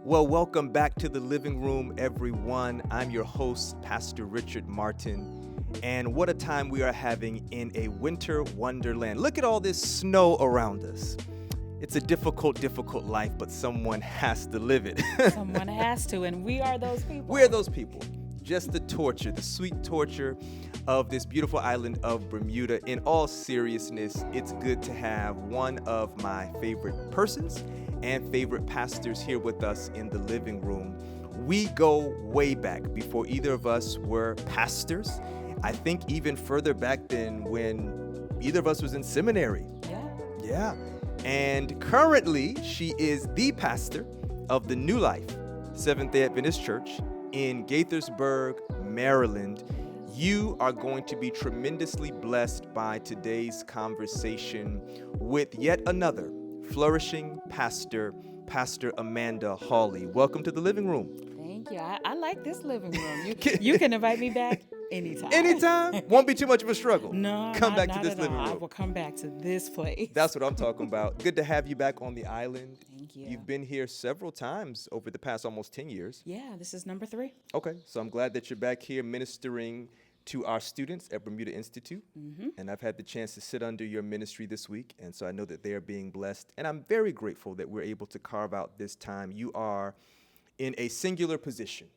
Well, welcome back to the living room, everyone. I'm your host, Pastor Richard Martin, and what a time we are having in a winter wonderland. Look at all this snow around us. It's a difficult life, but someone has to live it. Someone has to, and we are those people. We're those people. Just the torture, the sweet torture of this beautiful island of Bermuda. In all seriousness, it's good to have one of my favorite persons and favorite pastors here with us in the living room. We go way back before either of us were pastors. I think even further back than when either of us was in seminary. Yeah. And currently, she is the pastor of the new Life Seventh-day Adventist Church in Gaithersburg, Maryland. You are going to be tremendously blessed by today's conversation with yet another flourishing pastor, Pastor Amanda Hawley. Welcome to the living room. Thank you. I like this living room. You can invite me back anytime. Anytime? Won't be too much of a struggle. No, come back not to this living room. I will come back to this place. That's what I'm talking about. Good to have you back on the island. Thank you. You've been here several times over the past almost 10 years. Yeah, this is number 3. Okay, so I'm glad that you're back here ministering to our students at Bermuda Institute. Mm-hmm. And I've had the chance to sit under your ministry this week, and so I know that they are being blessed. And I'm very grateful that we're able to carve out this time. You are in a singular position.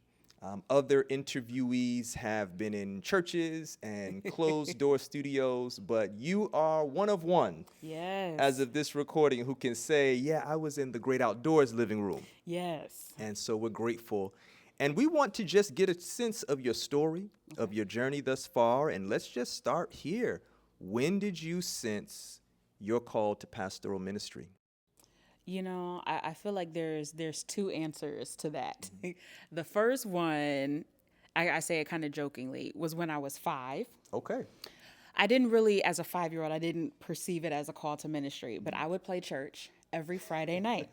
Other interviewees have been in churches and closed-door studios, but you are one of one. Yes. As of this recording, who can say, yeah, I was in the great outdoors living room. Yes. And so we're grateful. And we want to just get a sense of your story, of your journey thus far, and let's just start here. When did you sense your call to pastoral ministry? You know, I feel like there's 2 answers to that. The first one, I say it kind of jokingly, was when I was 5. Okay. I didn't really, as a 5-year-old, I didn't perceive it as a call to ministry, but I would play church every Friday night.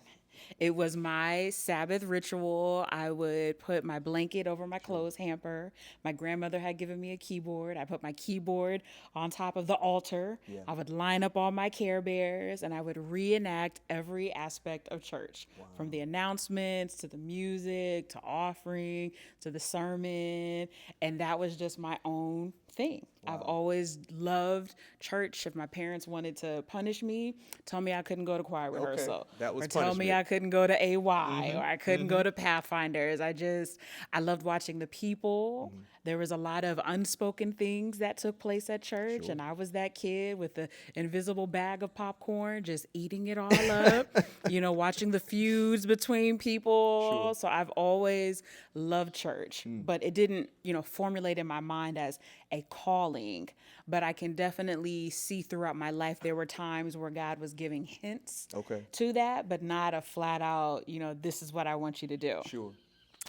It was my Sabbath ritual. I would put my blanket over my clothes hamper. My grandmother had given me a keyboard. I put my keyboard on top of the altar. Yeah. I would line up all my Care Bears, and I would reenact every aspect of church, from the announcements to the music to offering to the sermon. And that was just my own thing. Wow. I've always loved church. If my parents wanted to punish me, tell me I couldn't go to choir rehearsal. That was or tell me I couldn't go to AY or I couldn't go to Pathfinders. I loved watching the people. There was a lot of unspoken things that took place at church. Sure. And I was that kid with the invisible bag of popcorn, just eating it all up, watching the feuds between people. Sure. So I've always loved church, but it didn't, formulate in my mind as a calling. But I can definitely see throughout my life, there were times where God was giving hints to that, but not a flat out, this is what I want you to do. Sure.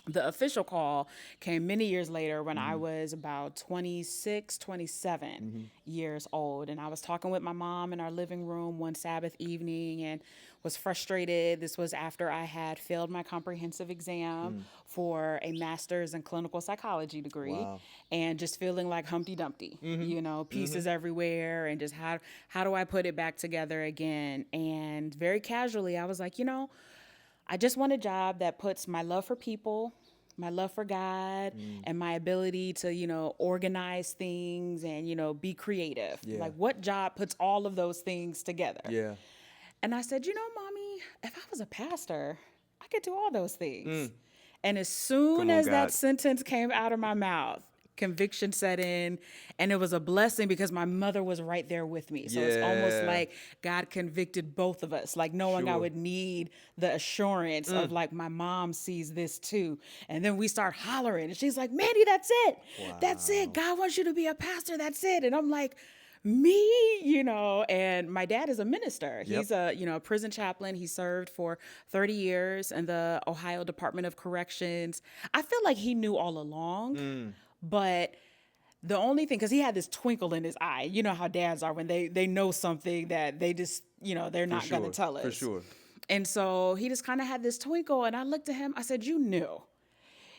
The official call came many years later when I was about 26, 27 years old. And I was talking with my mom in our living room one Sabbath evening and was frustrated. This was after I had failed my comprehensive exam for a master's in clinical psychology degree. Wow. And just feeling like Humpty Dumpty, pieces everywhere, and just how do I put it back together again? And very casually, I was like, I just want a job that puts my love for people, my love for God, and my ability to, organize things and, be creative. Yeah. Like, what job puts all of those things together? Yeah. And I said, Mommy, if I was a pastor, I could do all those things. And as soon as that sentence came out of my mouth, conviction set in, and it was a blessing because my mother was right there with me. So it's almost like God convicted both of us, like knowing I would need the assurance of like, my mom sees this too. And then we start hollering and she's like, Mandy, that's it. Wow. That's it. God wants you to be a pastor. That's it. And I'm like, me, and my dad is a minister. Yep. He's a prison chaplain. He served for 30 years in the Ohio Department of Corrections. I feel like he knew all along. But the only thing, because he had this twinkle in his eye, you know how dads are when they know something that they just, they're not going to tell us. For sure. And so he just kind of had this twinkle, and I looked at him. I said, you knew.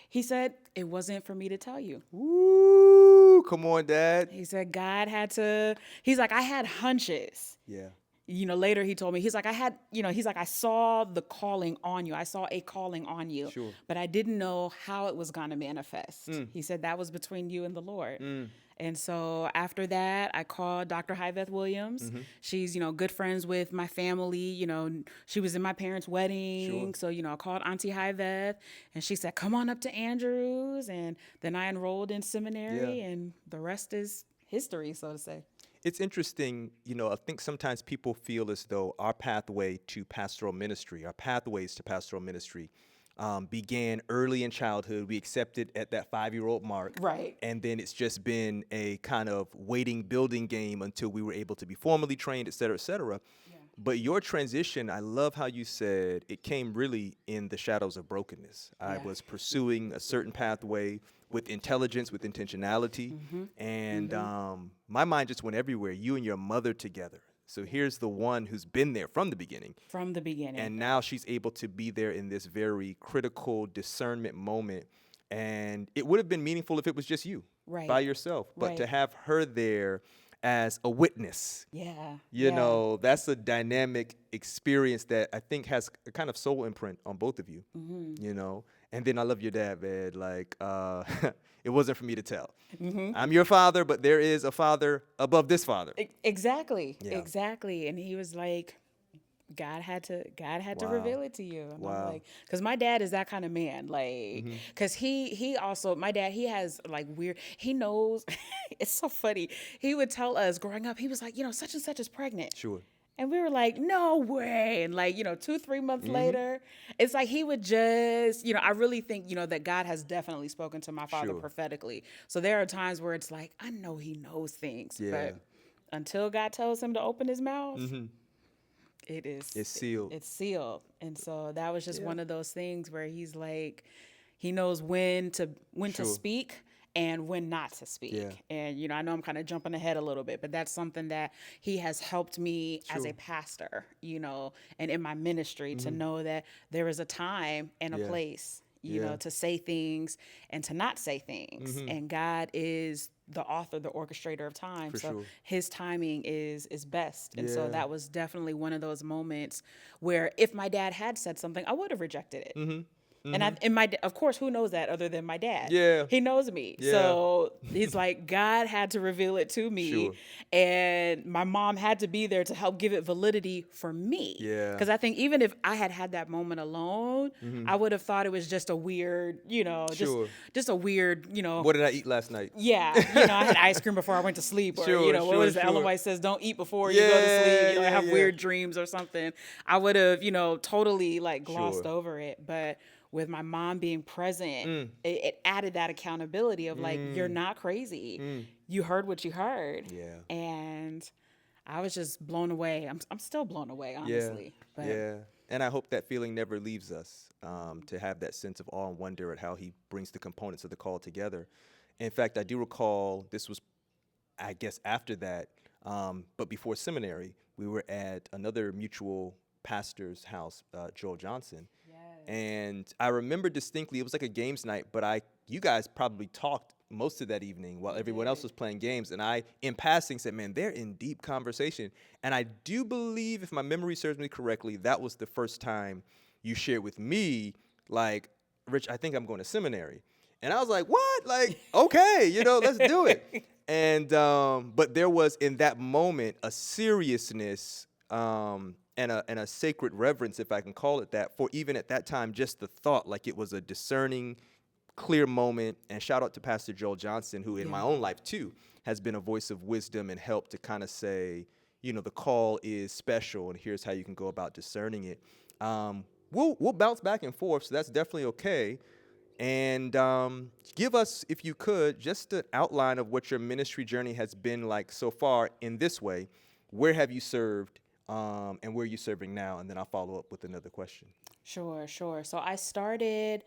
He said, it wasn't for me to tell you. Ooh, come on, Dad. He said, God had to, he's like, I had hunches. Yeah. later he told me, he's like, I saw the calling on you. I saw a calling on you, Sure. but I didn't know how it was going to manifest. He said that was between you and the Lord. And so after that, I called Dr. Hyveth Williams. She's, good friends with my family. She was in my parents' wedding. Sure. So, I called Auntie Hyveth, and she said, come on up to Andrews. And then I enrolled in seminary, and the rest is history, so to say. It's interesting, I think sometimes people feel as though our pathways to pastoral ministry began early in childhood. We accepted at that 5-year-old mark. Right. And then it's just been a kind of waiting, building game until we were able to be formally trained, et cetera, et cetera. Yeah. But your transition, I love how you said it came really in the shadows of brokenness. Yeah. I was pursuing a certain pathway with intelligence, with intentionality. And my mind just went everywhere. You and your mother together. So here's the one who's been there from the beginning. From the beginning. And now she's able to be there in this very critical discernment moment. And it would have been meaningful if it was just you by yourself. But to have her there as a witness, you know, that's a dynamic experience that I think has a kind of soul imprint on both of you, you know. And then I love your dad, man. Like, it wasn't for me to tell. I'm your father, but there is a father above this father. Exactly. And he was like, God had to reveal it to you. And I'm like, because my dad is that kind of man. Like, because he also, my dad, he has like he knows, it's so funny. He would tell us growing up, he was like, such and such is pregnant. Sure. And we were like, no way. And like, 2-3 months later, it's like he would just, I really think, that God has definitely spoken to my father prophetically. So there are times where it's like, I know he knows things, but until God tells him to open his mouth, it's sealed. It's sealed. And so that was just one of those things where he's like, he knows when to speak and when not to speak. Yeah. And, I know I'm kind of jumping ahead a little bit, but that's something that he has helped me as a pastor, and in my ministry to know that there is a time and a place, to say things and to not say things. And God is the author, the orchestrator of time. His timing is best. And so that was definitely one of those moments where if my dad had said something, I would have rejected it. And of course, who knows that other than my dad? Yeah, he knows me. Yeah. So he's like, God had to reveal it to me, and my mom had to be there to help give it validity for me. Yeah, because I think even if I had that moment alone, I would have thought it was just a weird, just a weird, What did I eat last night? Yeah, I had ice cream before I went to sleep, or what was it? Ellen White says, don't eat before you go to sleep. I have weird dreams or something. I would have, totally like glossed over it, but with my mom being present, it added that accountability of like, you're not crazy. You heard what you heard. Yeah. And I was just blown away. I'm still blown away, honestly. And I hope that feeling never leaves us, to have that sense of awe and wonder at how he brings the components of the call together. In fact, I do recall this was, I guess, after that, but before seminary, we were at another mutual pastor's house, Joel Johnson. And I remember distinctly, it was like a games night, but you guys probably talked most of that evening while everyone else was playing games. And I, in passing, said, man, they're in deep conversation. And I do believe, if my memory serves me correctly, that was the first time you shared with me, like, Rich, I think I'm going to seminary. And I was like, what? Like, okay, let's do it. And, but there was in that moment a seriousness, and a sacred reverence, if I can call it that, for even at that time, just the thought, like it was a discerning, clear moment. And shout out to Pastor Joel Johnson, who in my own life too has been a voice of wisdom and help to kind of say, the call is special, and here's how you can go about discerning it. We'll bounce back and forth, so that's definitely okay. And give us, if you could, just an outline of what your ministry journey has been like so far in this way. Where have you served? And where are you serving now? And then I'll follow up with another question. Sure. So I started,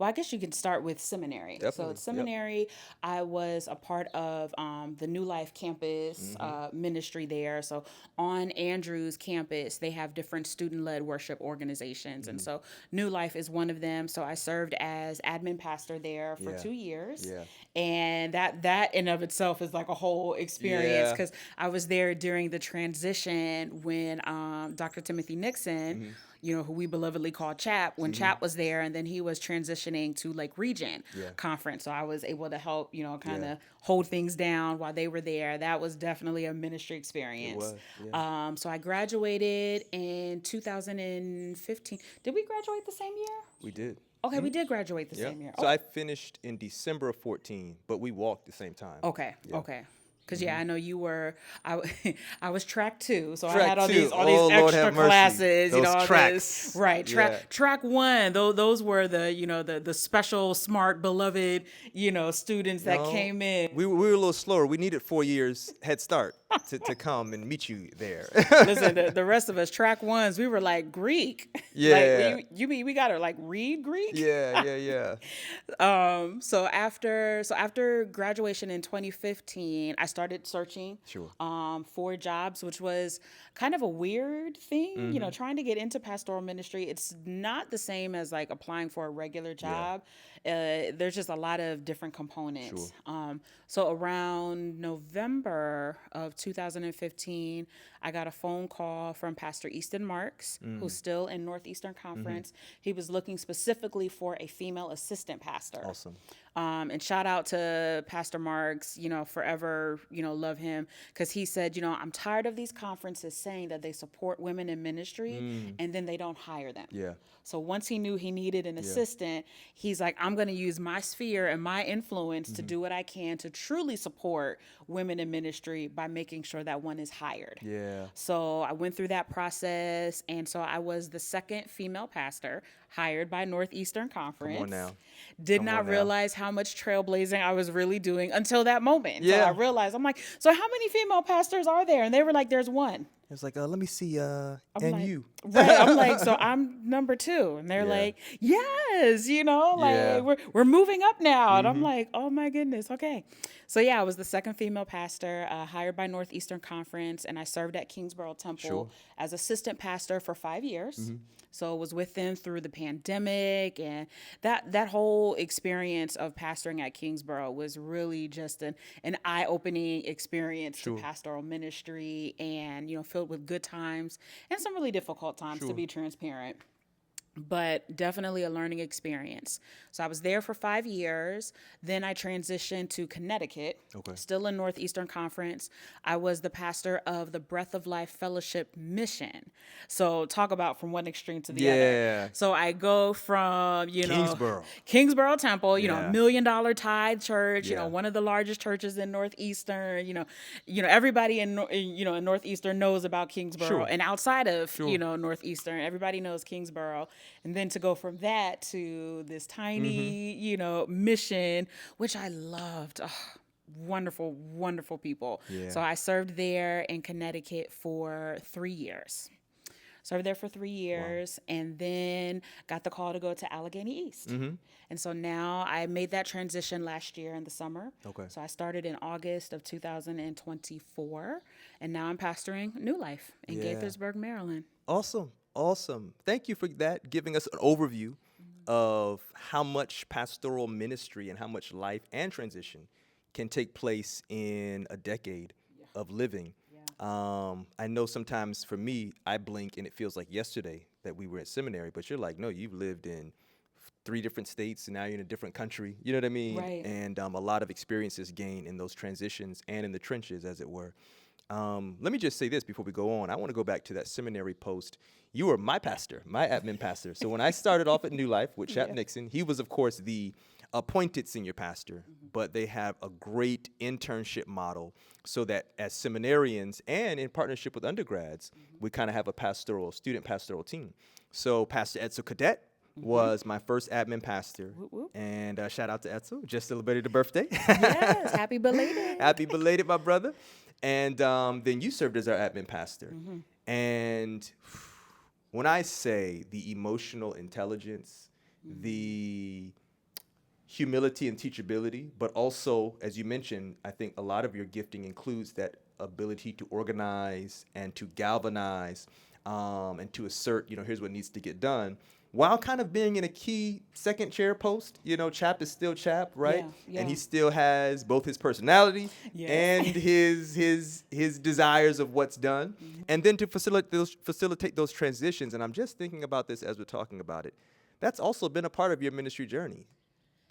well, I guess you can start with seminary. Definitely. So at seminary, I was a part of the New Life campus ministry there. So on Andrews campus, they have different student-led worship organizations. And so New Life is one of them. So I served as admin pastor there for 2 years. Yeah. And that in of itself is like a whole experience, because I was there during the transition when Dr. Timothy Nixon, you know, who we belovedly call Chap, when Chap was there, and then he was transitioning to Lake Region Conference. So I was able to help, you know, kind of hold things down while they were there. That was definitely a ministry experience. It was, So I graduated in 2015. Did we graduate the same year? We did. Okay, we did graduate the same year. So I finished in December of 14, but we walked the same time. Okay. Because I know you were. I was track 2, so Track I had all 2. these Lord extra have mercy. classes. Those you know, all tracks. this, right? Track 1. Those were the special, smart, beloved students that came in. We were a little slower. We needed 4 years head start to come and meet you there. Listen, the rest of us track 1s, we were like Greek. Yeah. Like, you mean we got to like read Greek? Yeah. So after graduation in 2015, I started searching for jobs, which was kind of a weird thing. You know, trying to get into pastoral ministry, it's not the same as like applying for a regular job. There's just a lot of different components. So around November of 2015, I got a phone call from Pastor Easton Marks, who's still in Northeastern Conference. He was looking specifically for a female assistant pastor. Awesome. And shout out to Pastor Marks, forever, love him, because he said, I'm tired of these conferences saying that they support women in ministry and then they don't hire them. Yeah. So once he knew he needed an assistant, he's like, I'm going to use my sphere and my influence to do what I can to truly support women in ministry by making sure that one is hired. Yeah. So I went through that process, and so I was the second female pastor hired by Northeastern Conference. Come on now. Did not realize how much trailblazing I was really doing until that moment. Yeah. So I realized, I'm like, so how many female pastors are there? And they were like, there's one. It was like, let me see, and like, you. Right. I'm like, so I'm number 2. And they're like, yes, we're moving up now. And I'm like, oh my goodness. Okay. So I was the second female pastor hired by Northeastern Conference, and I served at Kingsborough Temple as assistant pastor for 5 years. So I was with them through the pandemic, and that whole experience of pastoring at Kingsborough was really just an eye-opening experience to pastoral ministry, and filled with good times and some really difficult times, to be transparent. But definitely a learning experience. So I was there for 5 years. Then I transitioned to Connecticut, still in Northeastern Conference. I was the pastor of the Breath of Life Fellowship Mission. So talk about from one extreme to the other. So I go from, Kingsborough Temple, $1 million tithe church, one of the largest churches in Northeastern, everybody in Northeastern knows about Kingsborough. And outside of, Northeastern, everybody knows Kingsborough. And then to go from that to this tiny, mission, which I loved. Oh, wonderful, wonderful people. Yeah. So I served there in Connecticut for 3 years. And then got the call to go to Allegheny East. And so now I made that transition last year in the summer. So I started in August of 2024, and now I'm pastoring New Life in Gaithersburg, Maryland. Awesome. Thank you for that, giving us an overview of how much pastoral ministry and how much life and transition can take place in a decade of living. I know sometimes for me, I blink and it feels like yesterday that we were at seminary, but you're like, no, you've lived in 3 different states and now you're in a different country. You know what I mean? Right. And a lot of experiences gained in those transitions and in the trenches, as it were. Let me just say this before we go on. I want to go back to that seminary post. You were my pastor, my admin pastor. So when I started off at New Life with Chap Nixon, he was, of course, the appointed senior pastor, but they have a great internship model so that as seminarians and in partnership with undergrads, we kind of have a student pastoral team. So Pastor Edsel Cadet was my first admin pastor. And shout out to Edsel, just celebrated a birthday. Yes, happy belated. Happy belated, my brother. And then you served as our admin pastor. And when I say the emotional intelligence, the humility and teachability, but also, as you mentioned, I think a lot of your gifting includes that ability to organize and to galvanize and to assert, here's what needs to get done, while kind of being in a key second chair post. Chap is still Chap, right? Yeah. And he still has both his personality and his desires of what's done. And then to facilitate those transitions. And I'm just thinking about this as we're talking about it. That's also been a part of your ministry journey.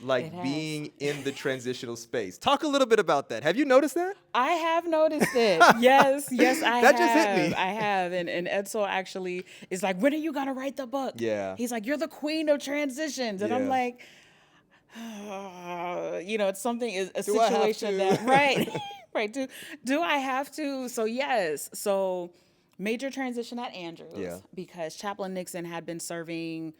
Like being in the transitional space. Talk a little bit about that. Have you noticed that? I have noticed it. Yes, I have. That just hit me. I have. And Edsel actually is like, when are you going to write the book? Yeah. He's like, you're the queen of transitions. And I'm like, it's something, a situation that, right. Right. Do I have to? So yes. So major transition at Andrews because Chaplain Nixon had been serving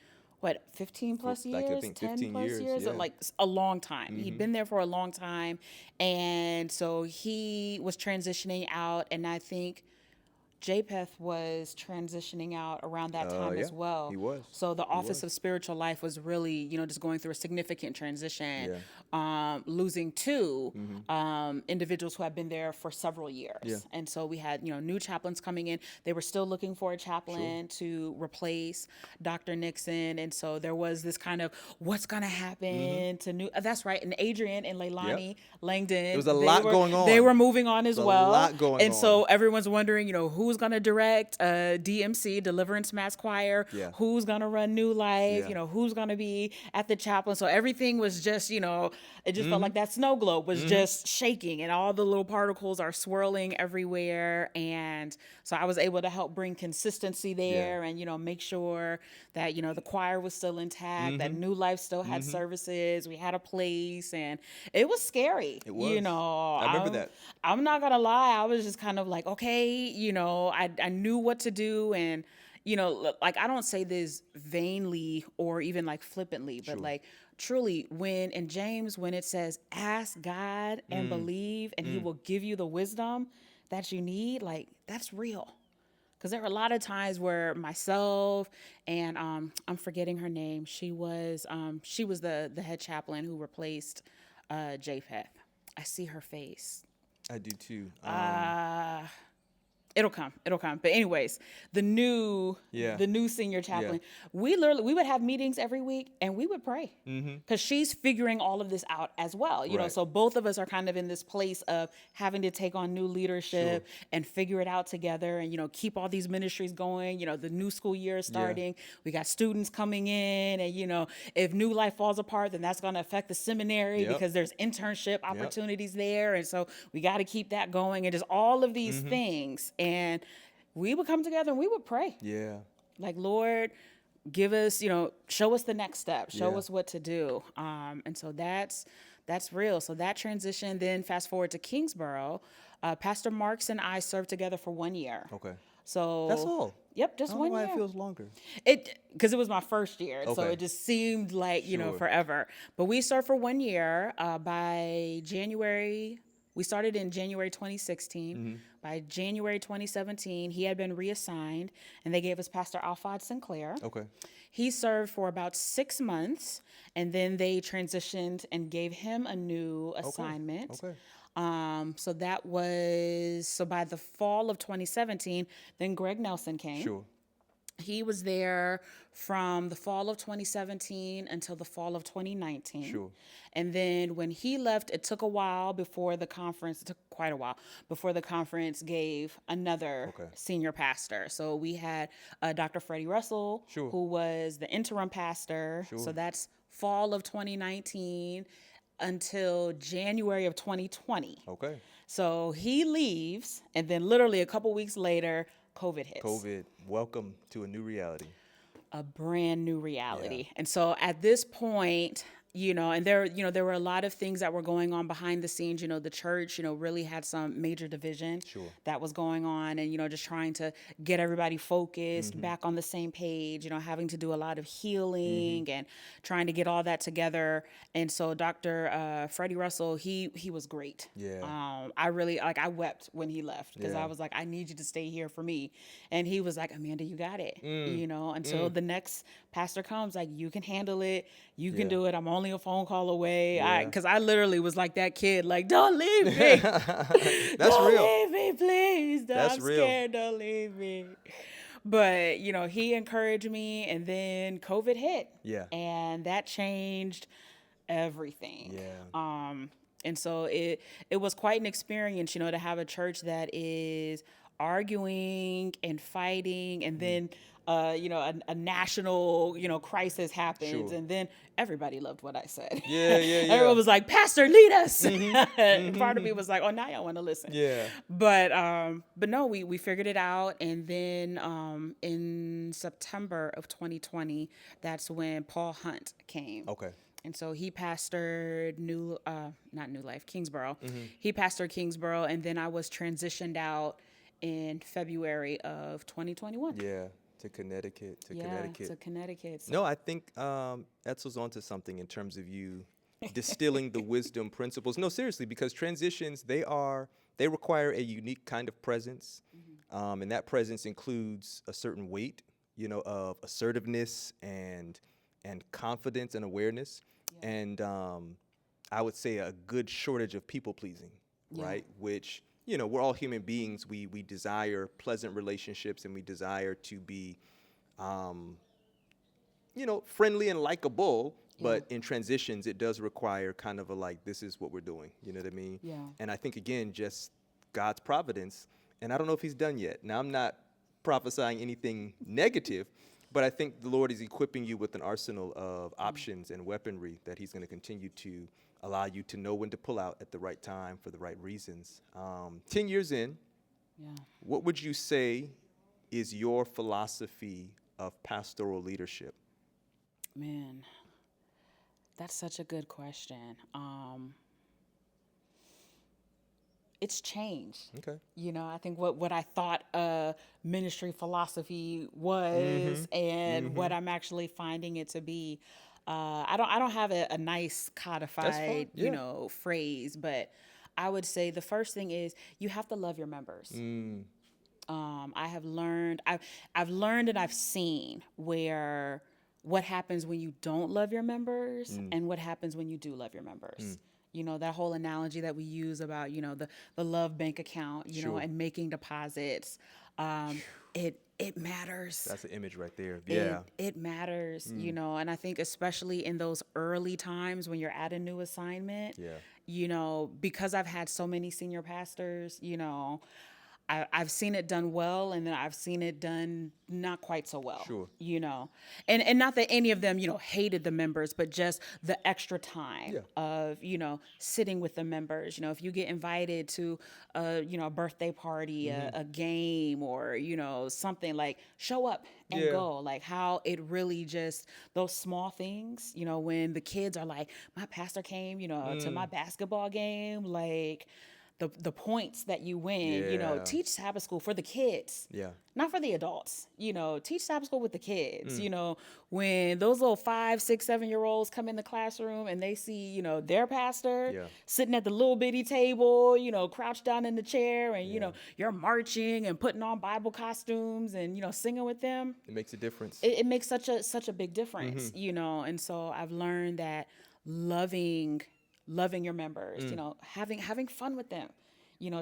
15 plus years, I think 10 plus years, yeah. Like a long time. He'd been there for a long time. And so he was transitioning out. And I think Japheth was transitioning out around that time as well. He was. So the Office of Spiritual Life was really, just going through a significant transition, losing two individuals who had been there for several years. Yeah. And so we had, new chaplains coming in. They were still looking for a chaplain to replace Dr. Nixon. And so there was this kind of what's going to happen to new. That's right. And Adrian and Leilani Langdon. There was a lot going on. They were moving on as well. A lot going on. And so everyone's wondering, who's going to direct DMC, Deliverance Mass Choir, who's going to run New Life, who's going to be at the chaplain. So everything was just, it just felt like that snow globe was just shaking and all the little particles are swirling everywhere. And so I was able to help bring consistency there and, make sure that, the choir was still intact, that New Life still had services. We had a place and it was scary. It was. I remember that. I'm not going to lie. I was just kind of like, okay, I knew what to do. And, like, I don't say this vainly or even like flippantly, but like truly in James, when it says, ask God and believe and he will give you the wisdom that you need, like that's real. Because there were a lot of times where myself and I'm forgetting her name. She was the head chaplain who replaced Japheth. I see her face. I do too. It'll come. But anyways, the new senior chaplain, we would have meetings every week and we would pray because she's figuring all of this out as well. You know, so both of us are kind of in this place of having to take on new leadership and figure it out together and, keep all these ministries going. The new school year is starting. We got students coming in and, if New Life falls apart, then that's going to affect the seminary because there's internship opportunities there. And so we got to keep that going and just all of these things. And we would come together and we would pray. Yeah. Like, Lord, give us, show us the next step. Show us what to do. And so that's real. So that transition, then fast forward to Kingsborough, Pastor Marks and I served together for 1 year. Okay. So that's all. Yep, just 1 year. Why it feels longer? Because it was my first year, so it just seemed like forever. But we served for 1 year. By January, we started in January 2016. By January 2017, he had been reassigned, and they gave us Pastor Alphonse Sinclair. Okay. He served for about 6 months, and then they transitioned and gave him a new assignment. Okay. So that was, by the fall of 2017, then Greg Nelson came. Sure. He was there from the fall of 2017 until the fall of 2019. Sure. And then when he left, it took a while before the conference, it took quite a while before the conference gave another senior pastor. So we had Dr. Freddie Russell, who was the interim pastor. Sure. So that's fall of 2019 until January of 2020. Okay. So he leaves, and then literally a couple weeks later, COVID hits. COVID. Welcome to a new reality. A brand new reality. Yeah. And so at this point, and there were a lot of things that were going on behind the scenes. The church, really had some major division that was going on and, just trying to get everybody focused back on the same page, having to do a lot of healing and trying to get all that together. And so Dr. Freddie Russell, he was great. Yeah. I wept when he left because I was like, I need you to stay here for me. And he was like, Amanda, you got it, until the next pastor comes, like, you can handle it. You can do it. I'm only only a phone call away. Yeah. Because I literally was like that kid, like, don't leave me. That's don't real. leave me, please. That's I'm real. scared. Don't leave me. But, he encouraged me, and then COVID hit. Yeah. And that changed everything. Yeah. And so it was quite an experience, to have a church that is arguing and fighting, and then a national crisis happens, Sure. and then everybody loved what I said. Yeah. Everyone was like, "Pastor, lead us." Part of me was like, "Oh, now y'all want to listen." Yeah. But no, we figured it out, and then in September of 2020, that's when Paul Hunt came. Okay. And so he pastored not New Life, Kingsborough. He pastored Kingsborough, and then I was transitioned out in February of 2021. Yeah, to Connecticut. To Connecticut. So. No, I think Etzel's onto something in terms of you distilling the wisdom principles. No, seriously, because transitions, they require a unique kind of presence, and that presence includes a certain weight, of assertiveness and confidence and awareness. Yeah. And I would say a good shortage of people pleasing, right? Which, we're all human beings. We desire pleasant relationships, and we desire to be, friendly and likable. Yeah. But in transitions, it does require kind of this is what we're doing. You know what I mean? Yeah. And I think, again, just God's providence. And I don't know if he's done yet. Now, I'm not prophesying anything negative, but I think the Lord is equipping you with an arsenal of options and weaponry that he's going to continue to allow you to know when to pull out at the right time for the right reasons. 10 years in, what would you say is your philosophy of pastoral leadership? Man, that's such a good question. It's changed. Okay. I think what I thought ministry philosophy was and what I'm actually finding it to be. I don't have a nice codified, phrase, but I would say the first thing is you have to love your members. I've learned and I've seen what happens when you don't love your members and what happens when you do love your members. That whole analogy that we use about, the love bank account, and making deposits. It matters. That's an image right there. Yeah. It matters, and I think especially in those early times when you're at a new assignment, because I've had so many senior pastors, I've seen it done well, and then I've seen it done not quite so well. Sure. And not that any of them, hated the members, but just the extra time of, sitting with the members. If you get invited to a birthday party, a game, or, something, like, show up and go. Like, how it really just, those small things, when the kids are like, my pastor came, to my basketball game, like, the points that you win, teach Sabbath school for the kids, not for the adults, teach Sabbath school with the kids, when those little 5, 6, 7-year-olds come in the classroom and they see, their pastor sitting at the little bitty table, crouched down in the chair, and, you're marching and putting on Bible costumes and, singing with them. It makes a difference. It makes such a big difference, and so I've learned that loving your members, having fun with them,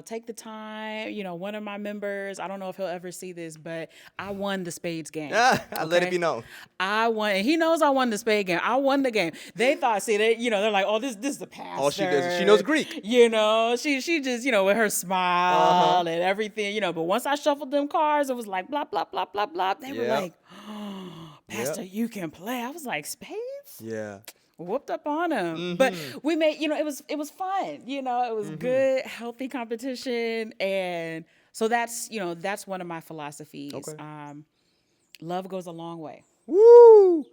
take the time. One of my members, I don't know if he'll ever see this, but I won the spades game. I let it be known. I won, and he knows I won the spade game. I won the game. They thought, they're like, oh, this is the pastor. All she does is she knows Greek. She just, with her smile and everything, but once I shuffled them cards, it was like, blah, blah, blah, blah, blah. They were like, oh, Pastor, you can play. I was like, spades? Yeah. Whooped up on him, but we made, it was fun, it was good, healthy competition. And so that's one of my philosophies. Okay. Love goes a long way. Woo!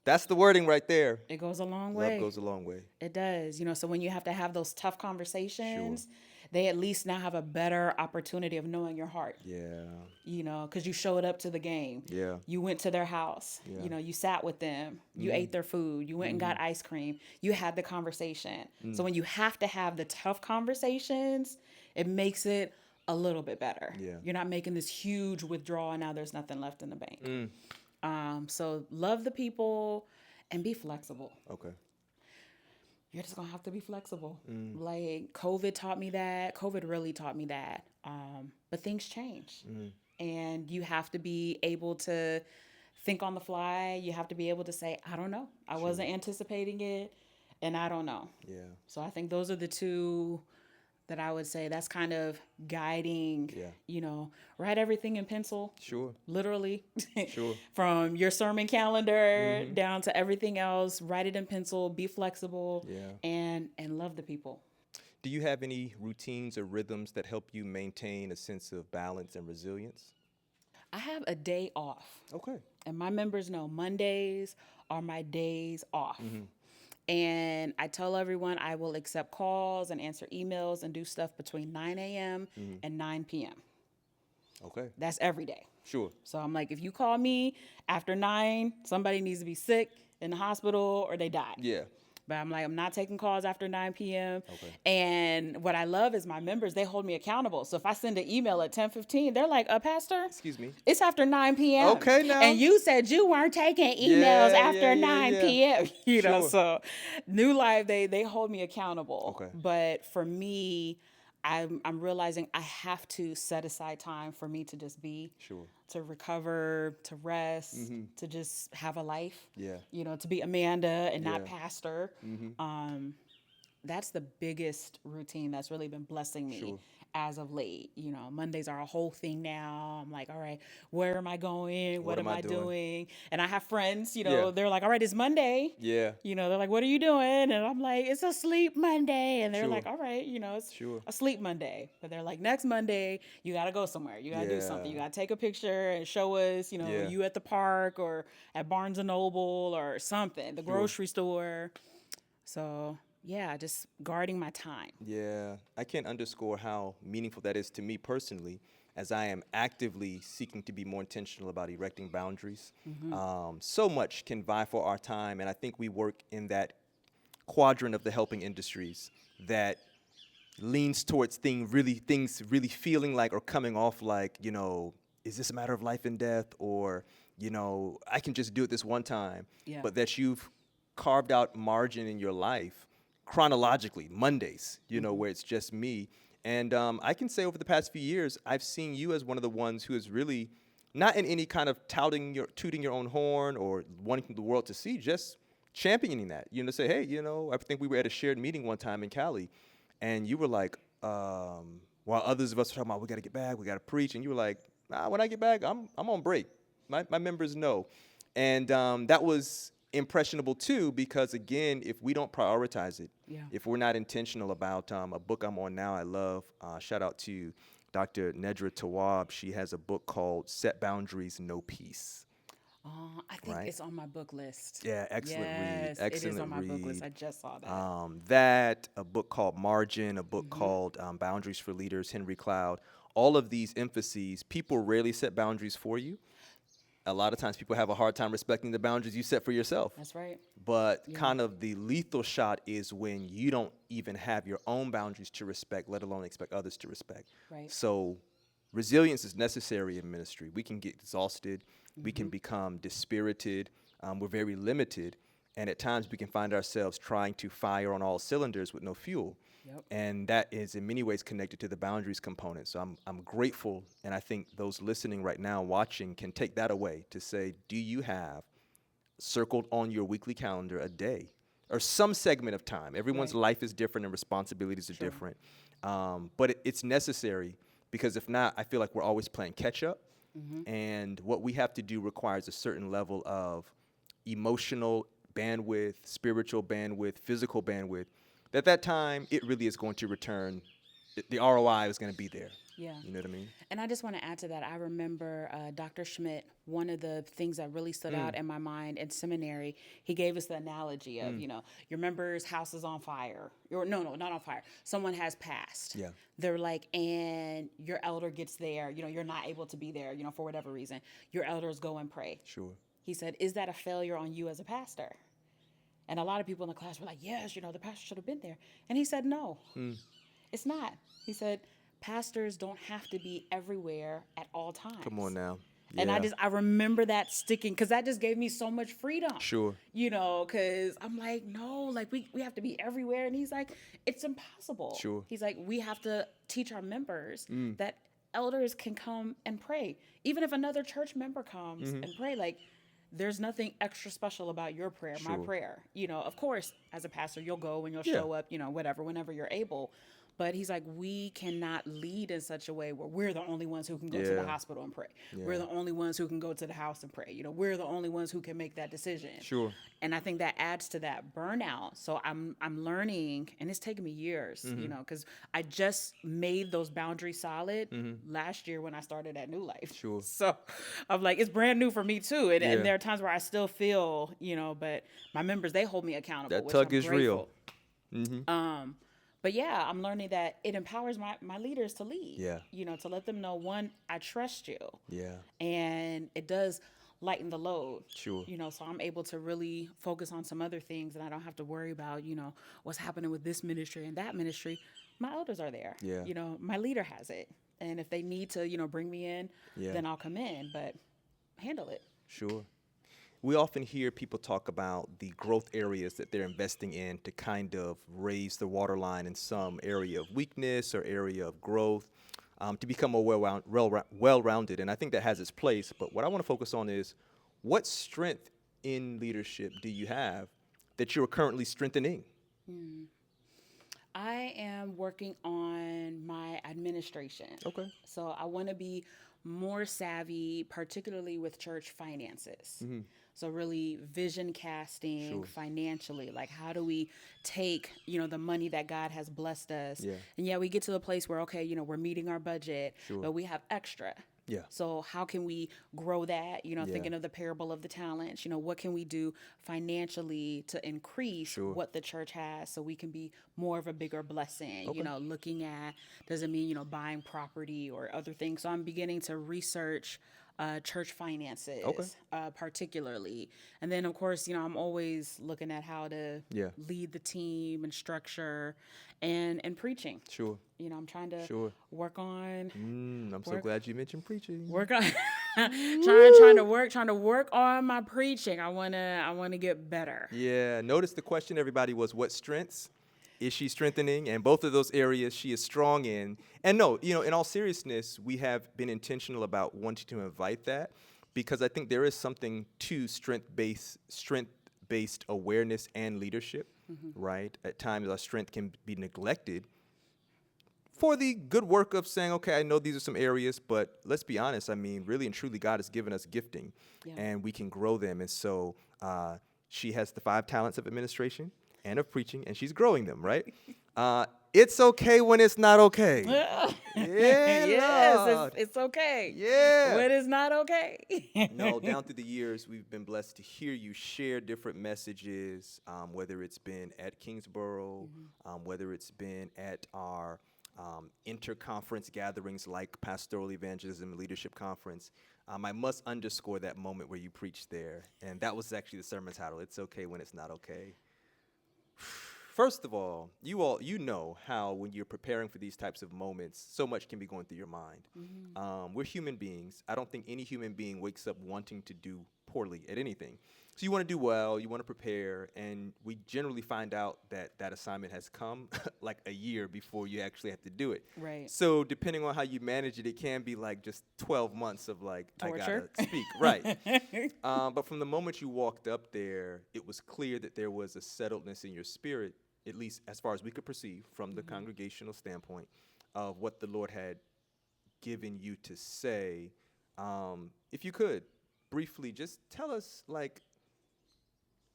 That's the wording right there. It goes a long way. Love goes a long way. It does. So when you have to have those tough conversations, they at least now have a better opportunity of knowing your heart. Yeah. Because you showed up to the game. Yeah. You went to their house. Yeah. You sat with them. You ate their food. You went and got ice cream. You had the conversation. So when you have to have the tough conversations, it makes it a little bit better. Yeah. You're not making this huge withdrawal and now there's nothing left in the bank. So love the people and be flexible. Okay. you're just going to have to be flexible. Like COVID taught me that. COVID really taught me that. But things change. And you have to be able to think on the fly. You have to be able to say, I don't know. I wasn't anticipating it, and I don't know. Yeah. So I think those are the two that I would say that's kind of guiding, write everything in pencil. Sure. Literally. Sure. From your sermon calendar down to everything else, write it in pencil, be flexible, and love the people. Do you have any routines or rhythms that help you maintain a sense of balance and resilience? I have a day off. Okay. And my members know Mondays are my days off. And I tell everyone I will accept calls and answer emails and do stuff between 9 a.m. and 9 p.m. Okay. That's every day. Sure. So I'm like, if you call me after 9, somebody needs to be sick in the hospital or they died. Yeah. But I'm like, I'm not taking calls after 9 p.m. Okay. And what I love is my members, they hold me accountable. So if I send an email at 10:15, they're like, Pastor, excuse me, it's after 9 p.m. Okay, now. And you said you weren't taking emails after 9 p.m. You know, so New Life, they hold me accountable. Okay. But for me, I'm realizing I have to set aside time for me to just be, to recover, to rest, to just have a life. Yeah. You know, to be Amanda and not Pastor. That's the biggest routine that's really been blessing me as of late. You know, Mondays are a whole thing now. I'm like, all right, where am I going? What am I doing? And I have friends, they're like, all right, it's Monday. Yeah. You know, they're like, what are you doing? And I'm like, it's a sleep Monday. And they're like, all right, it's a sleep Monday. But they're like, next Monday, you got to go somewhere. You got to do something. You got to take a picture and show us, you at the park or at Barnes & Noble or something, the grocery store. So yeah, just guarding my time. Yeah, I can't underscore how meaningful that is to me personally, as I am actively seeking to be more intentional about erecting boundaries. So much can vie for our time, and I think we work in that quadrant of the helping industries that leans towards things really feeling like or coming off like, is this a matter of life and death, or, I can just do it this one time. Yeah. But that you've carved out margin in your life chronologically, Mondays, where it's just me. And I can say over the past few years, I've seen you as one of the ones who is really not in any kind of tooting your own horn or wanting the world to see, just championing that, say, hey, I think we were at a shared meeting one time in Cali, and you were like, while others of us were talking about, we got to get back, we got to preach, and you were like, when I get back, I'm on break. My members know. And that was impressionable too, because again, if we don't prioritize it, if we're not intentional about a book I'm on now, I love, shout out to Dr. Nedra Tawwab. She has a book called Set Boundaries, No Peace. I think it's on my book list. Yeah, excellent read. Excellent it is on my read. book list. I just saw that. That, a book called Margin, a book called Boundaries for Leaders, Henry Cloud. All of these emphases, people rarely set boundaries for you. A lot of times people have a hard time respecting the boundaries you set for yourself. That's right. But kind of the lethal shot is when you don't even have your own boundaries to respect, let alone expect others to respect. Right. So resilience is necessary in ministry. We can get exhausted. We can become dispirited. We're very limited. And at times we can find ourselves trying to fire on all cylinders with no fuel. Yep. And that is in many ways connected to the boundaries component. So I'm grateful, and I think those listening right now, watching, can take that away to say, do you have circled on your weekly calendar a day or some segment of time? Everyone's life is different and responsibilities are different. But it's necessary, because if not, I feel like we're always playing catch up. And what we have to do requires a certain level of emotional bandwidth, spiritual bandwidth, physical bandwidth. At that time, it really is going to return. The ROI is going to be there. Yeah. You know what I mean? And I just want to add to that. I remember Dr. Schmidt, one of the things that really stood out in my mind in seminary, he gave us the analogy of, your member's house is on fire. Or no, not on fire. Someone has passed. Yeah. They're like, and your elder gets there. You're not able to be there, for whatever reason. Your elders go and pray. Sure. He said, is that a failure on you as a pastor? And a lot of people in the class were like, yes, the pastor should have been there. And he said, no, it's not. He said, pastors don't have to be everywhere at all times. Come on now. And Yeah. I remember that sticking because that just gave me so much freedom. Sure. Because I'm like, no, like we have to be everywhere. And he's like, it's impossible. Sure. He's like, we have to teach our members that elders can come and pray. Even if another church member comes and pray, like, there's nothing extra special about your prayer, my Sure. prayer. Of course, as a pastor, you'll go and you'll Yeah. show up, whatever, whenever you're able. But he's like, we cannot lead in such a way where we're the only ones who can go to the Yeah. hospital and pray. Yeah. We're the only ones who can go to the house and pray. We're the only ones who can make that decision. Sure. And I think that adds to that burnout. So I'm learning, and it's taken me years, because I just made those boundaries solid last year when I started at New Life. Sure. So I'm like, it's brand new for me too. And, Yeah. and there are times where I still feel, but my members, they hold me accountable. That which tug I'm is grateful. real. But yeah, I'm learning that it empowers my leaders to lead. Yeah. To let them know, one, I trust you. Yeah. And it does lighten the load. Sure. So I'm able to really focus on some other things, and I don't have to worry about, what's happening with this ministry and that ministry. My elders are there. Yeah. My leader has it. And if they need to, bring me in, Yeah. then I'll come in, but handle it. Sure. We often hear people talk about the growth areas that they're investing in to kind of raise the waterline in some area of weakness or area of growth, to become more well-rounded. And I think that has its place. But what I want to focus on is, what strength in leadership do you have that you're currently strengthening? I am working on my administration. Okay. So I want to be more savvy, particularly with church finances. So really vision casting Sure. financially, like how do we take, the money that God has blessed us. Yeah. And we get to the place where, okay, we're meeting our budget, Sure. but we have extra. Yeah. So how can we grow that? Thinking of the parable of the talents, what can we do financially to increase Sure. what the church has so we can be more of a bigger blessing, Okay. looking at, doesn't mean, buying property or other things. So I'm beginning to research church finances, Okay. particularly. And then, of course, I'm always looking at how to Yeah. lead the team and structure and preaching. Sure. I'm trying to Sure. work on I'm so Work- glad you mentioned preaching. work on trying to work on my preaching. I wanna get better. Yeah. Notice the question, everybody, was what strengths is she strengthening? And both of those areas she is strong in. And no, in all seriousness, we have been intentional about wanting to invite that, because I think there is something to strength-based awareness and leadership, right? At times our strength can be neglected for the good work of saying, okay, I know these are some areas, but let's be honest. I mean, really and truly, God has given us gifting, Yeah. and we can grow them. And so she has the 5 talents of administration and of preaching, and she's growing them, right? It's okay when it's not okay. Yeah, Yes, Lord. it's okay. Yeah. When it's not okay. No, down through the years, we've been blessed to hear you share different messages, whether it's been at Kingsborough, whether it's been at our interconference gatherings like Pastoral Evangelism and Leadership Conference. I must underscore that moment where you preached there, and that was actually the sermon title, It's Okay When It's Not Okay. First of all, you know how when you're preparing for these types of moments, so much can be going through your mind. We're human beings. I don't think any human being wakes up wanting to do poorly at anything. So you want to do well, you want to prepare, and we generally find out that that assignment has come like a year before you actually have to do it. Right. So depending on how you manage it, it can be like just 12 months of like, Torture. I gotta speak. Right. But from the moment you walked up there, it was clear that there was a settledness in your spirit, at least as far as we could perceive from the congregational standpoint of what the Lord had given you to say. If you could, briefly, just tell us, like,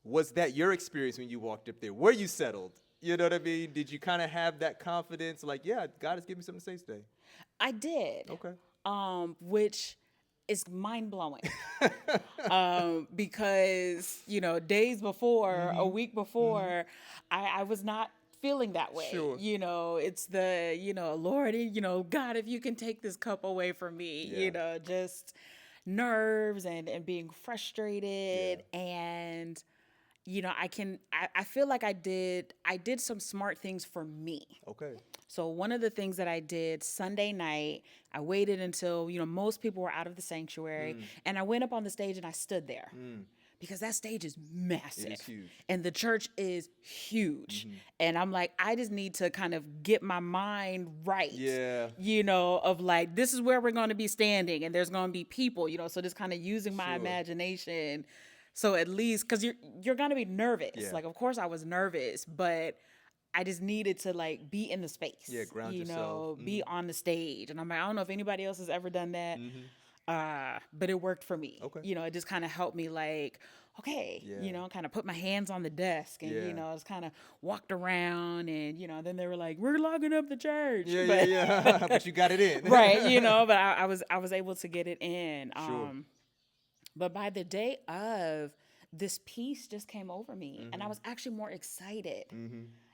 was that your experience when you walked up there? Were you settled? You know what I mean? Did you kind of have that confidence? Like, yeah, God has given me something to say today. I did. Okay. Which is mind blowing. Because, days before, a week before, I was not feeling that way. Sure. It's the, Lord, God, if you can take this cup away from me, Yeah. just nerves and being frustrated. And, I feel like I did some smart things for me. Okay. So one of the things that I did Sunday night, I waited until, most people were out of the sanctuary, and I went up on the stage and I stood there. Because that stage is massive. It is huge. And the church is huge. And I'm like, I just need to kind of get my mind right. Yeah. Of like, this is where we're going to be standing and there's going to be people, so just kind of using my imagination. So at least, because you're going to be nervous. Yeah. Like, of course I was nervous, but I just needed to like be in the space. Yeah, ground yourself. Be on the stage. And I'm like, I don't know if anybody else has ever done that. But it worked for me. Okay. It just kind of helped me like, okay, kind of put my hands on the desk and, just kind of walked around and, then they were like, we're logging up the church. Yeah. But you got it in. Right. But I was able to get it in. Sure. But by the day of, this peace just came over me and I was actually more excited.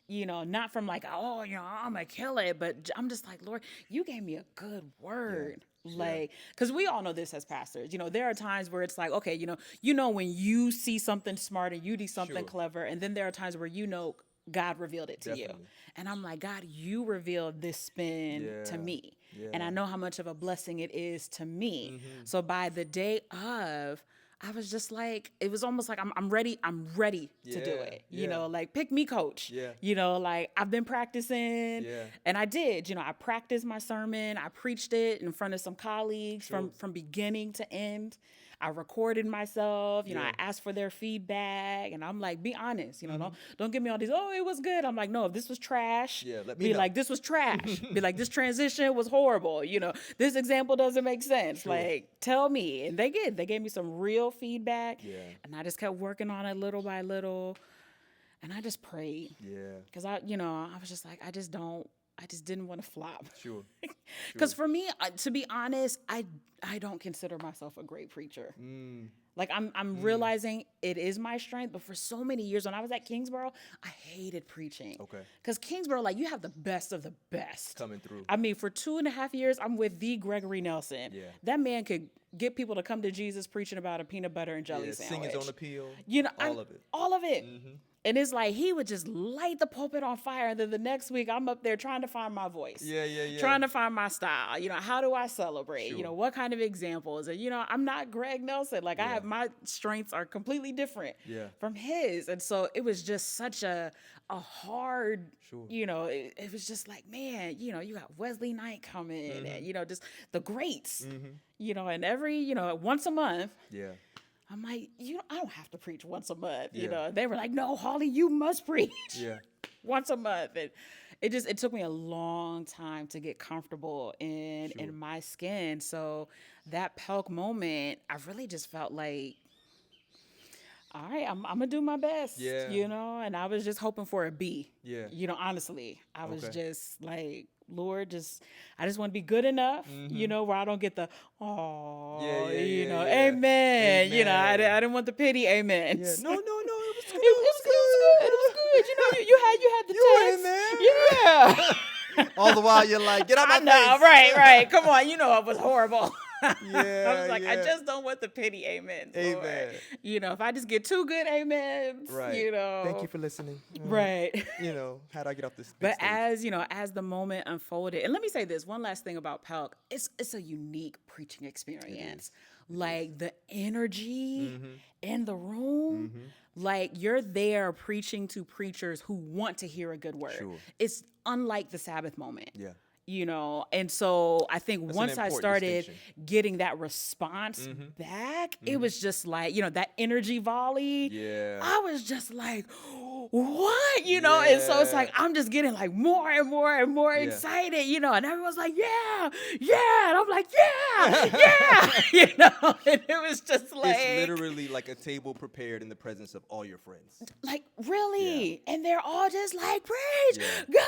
Not from like, oh, I'm going to kill it. But I'm just like, Lord, you gave me a good word. Yeah. Like, because we all know this as pastors. There are times where it's like, okay, when you see something smart and you do something clever. And then there are times where God revealed it to you. And I'm like, God, you revealed this spin to me. Yeah. And I know how much of a blessing it is to me. So by the day of, I was just like, it was almost like I'm ready to do it. Like pick me, coach. Yeah. Like I've been practicing and I did, I practiced my sermon. I preached it in front of some colleagues from beginning to end. I recorded myself, I asked for their feedback and I'm like, be honest, don't give me all these, oh, it was good. I'm like, no, if this was trash, let me be know. like, this was trash. Be like, this transition was horrible. This example doesn't make sense. Sure. Like, tell me. And they gave me some real feedback and I just kept working on it little by little. And I just prayed. Yeah. Cause I was just like, I just didn't want to flop. Sure. Because for me, to be honest, I don't consider myself a great preacher. Like I'm realizing it is my strength, but for so many years when I was at Kingsborough, I hated preaching. Okay. Because Kingsborough, like you have the best of the best coming through. I mean, for 2.5 years, I'm with the Gregory Nelson. Yeah. That man could get people to come to Jesus preaching about a peanut butter and jelly sandwich. Sing his own appeal. All of it. All of it. And it's like he would just light the pulpit on fire. And then the next week, I'm up there trying to find my voice. Yeah. Trying to find my style. How do I celebrate? Sure. What kind of examples? And, I'm not Greg Nelson. Like, I have my strengths are completely different from his. And so it was just such a hard, it was just like, man, you got Wesley Knight coming and, just the greats, and every, once a month. Yeah. I'm like, I don't have to preach once a month. They were like, no, Hawley, you must preach once a month. And it took me a long time to get comfortable in my skin. So that Pelk moment, I really just felt like, all right, I'm going to do my best, and I was just hoping for a B. Yeah. Honestly, I was just like, Lord, I just want to be good enough, where I don't get the, amen. I didn't want the pity, amen. Yeah. No, it was good. It was good. You had the text. Yeah. All the while you're like, get out my face. Right. Come on, it was horrible. I was like, I just don't want the pity amens. Amen. Lord. If I just get 2 good amens, right. Thank you for listening. Right. How do I get off this? But stage? As the moment unfolded, and let me say this one last thing about Pelk, it's a unique preaching experience. Like the energy in the room, like you're there preaching to preachers who want to hear a good word. Sure. It's unlike the Sabbath moment. Yeah. And so I think once I started getting that response back, it was just like, that energy volley. Yeah. I was just like, what? And so it's like, I'm just getting like more and more and more excited, and everyone's like, yeah. And I'm like, yeah. And it was just like. It's literally like a table prepared in the presence of all your friends. Like, really? Yeah. And they're all just like, preach, go.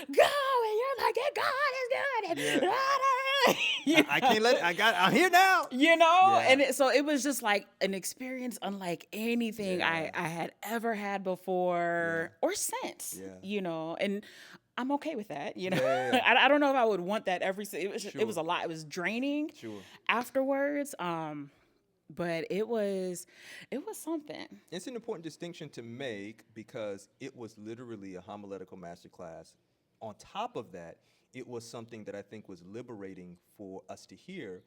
And you're like, God is good. I can't let it. I'm here now. And so it was just like an experience unlike anything I had ever had before or since. And I'm okay with that. I don't know if I would want that every. It was a lot. It was draining. Afterwards. But it was something. It's an important distinction to make because it was literally a homiletical masterclass on top of that, it was something that I think was liberating for us to hear,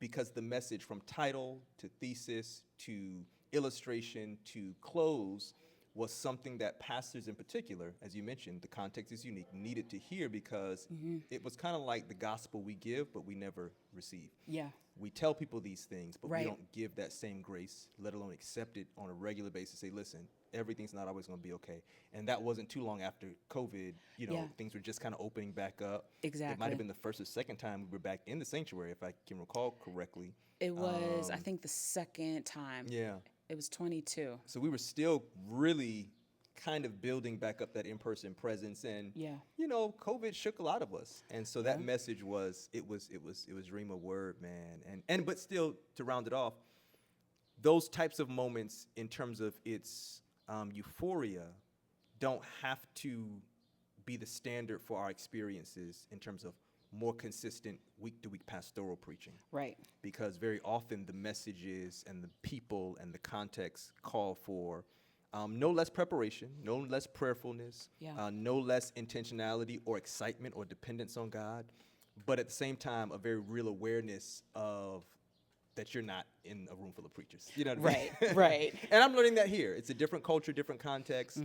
because the message from title to thesis to illustration to close was something that pastors in particular, as you mentioned, the context is unique, needed to hear, because it was kind of like the gospel we give, but we never receive. Yeah. We tell people these things, but Right. we don't give that same grace, let alone accept it on a regular basis. Say, listen, everything's not always going to be okay. And that wasn't too long after COVID. Things were just kind of opening back up. Exactly. It might have been the first or second time we were back in the sanctuary, if I can recall correctly. It was, I think, the second time. Yeah. It was 22. So we were still really kind of building back up that in-person presence, and COVID shook a lot of us, and so that message was Rhema word, man, and but still, to round it off, those types of moments in terms of its euphoria don't have to be the standard for our experiences in terms of more consistent week-to-week pastoral preaching. Right. Because very often the messages and the people and the context call for no less preparation, no less prayerfulness, no less intentionality or excitement or dependence on God, but at the same time, a very real awareness of that you're not in a room full of preachers. You know what I mean? Right. And I'm learning that here. It's a different culture, different context.